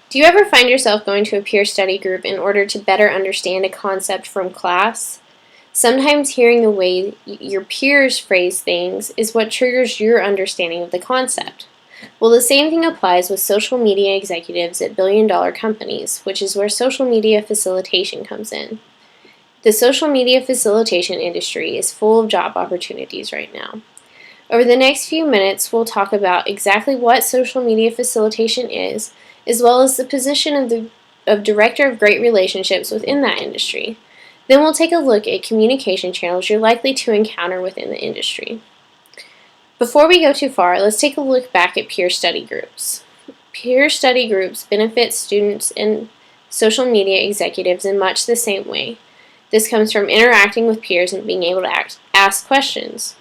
Do you ever find yourself going to a peer study group in order to better understand a concept from class? Sometimes hearing the way your peers phrase things is what triggers your understanding of the concept. Well, the same thing applies with social media executives at billion-dollar companies, which is where social media facilitation comes in. The social media facilitation industry is full of job opportunities right now. Over the next few minutes, we'll talk about exactly what social media facilitation is, as well as the position of Director of Great Relationships within that industry. Then we'll take a look at communication channels you're likely to encounter within the industry. Before we go too far, let's take a look back at peer study groups. Peer study groups benefit students and social media executives in much the same way. This comes from interacting with peers and being able to ask questions.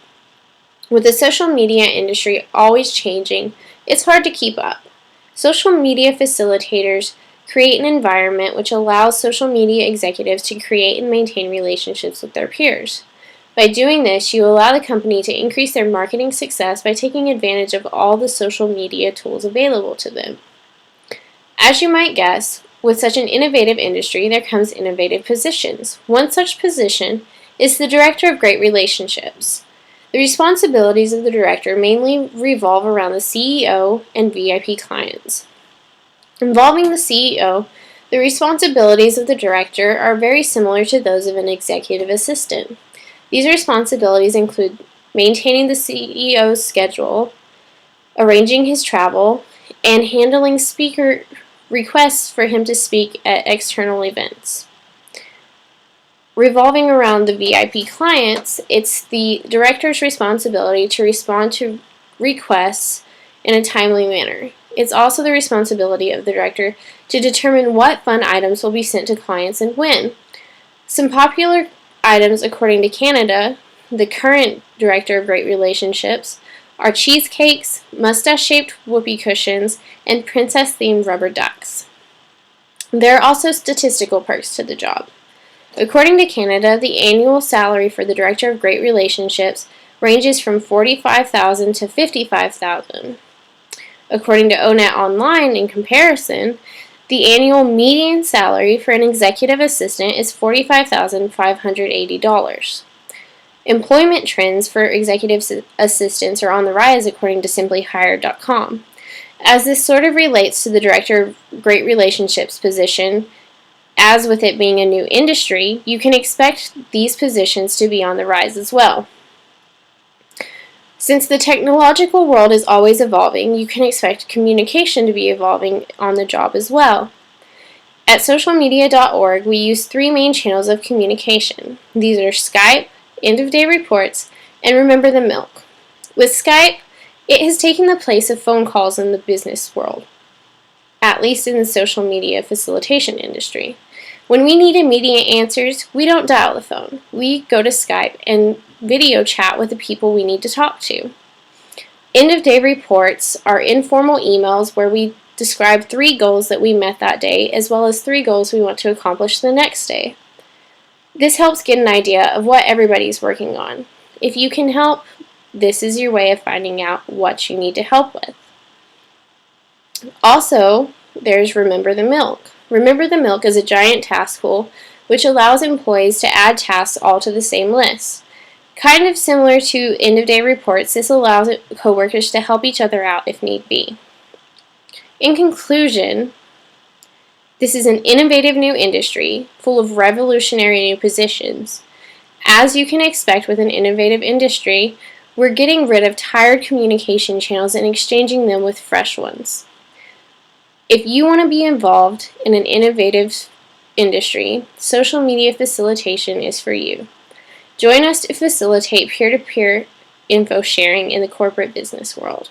With the social media industry always changing, it's hard to keep up. Social media facilitators create an environment which allows social media executives to create and maintain relationships with their peers. By doing this, you allow the company to increase their marketing success by taking advantage of all the social media tools available to them. As you might guess, with such an innovative industry, there comes innovative positions. One such position is the Director of Great Relationships. The responsibilities of the director mainly revolve around the CEO and VIP clients. Involving the CEO, the responsibilities of the director are very similar to those of an executive assistant. These responsibilities include maintaining the CEO's schedule, arranging his travel, and handling speaker requests for him to speak at external events. Revolving around the VIP clients, it's the director's responsibility to respond to requests in a timely manner. It's also the responsibility of the director to determine what fun items will be sent to clients and when. Some popular items according to Canada, the current Director of Great Relationships, are cheesecakes, mustache-shaped whoopee cushions, and princess-themed rubber ducks. There are also statistical perks to the job. According to Canada, the annual salary for the Director of Great Relationships ranges from $45,000 to $55,000. According to ONET Online, in comparison, the annual median salary for an executive assistant is $45,580. Employment trends for executive assistants are on the rise according to simplyhired.com. As this sort of relates to the Director of Great Relationships position, as with it being a new industry, you can expect these positions to be on the rise as well. Since the technological world is always evolving, you can expect communication to be evolving on the job as well. At socialmedia.org, we use three main channels of communication. These are Skype, end-of-day reports, and Remember the Milk. With Skype, it has taken the place of phone calls in the business world, at least in the social media facilitation industry. When we need immediate answers, we don't dial the phone. We go to Skype and video chat with the people we need to talk to. End-of-day reports are informal emails where we describe 3 goals that we met that day, as well as 3 goals we want to accomplish the next day. This helps get an idea of what everybody's working on. If you can help, this is your way of finding out what you need to help with. Also, there's Remember the Milk. Remember the Milk is a giant task pool which allows employees to add tasks all to the same list. Kind of similar to end-of-day reports, this allows coworkers to help each other out if need be. In conclusion, this is an innovative new industry full of revolutionary new positions. As you can expect with an innovative industry, we're getting rid of tired communication channels and exchanging them with fresh ones. If you want to be involved in an innovative industry, social media facilitation is for you. Join us to facilitate peer-to-peer info sharing in the corporate business world.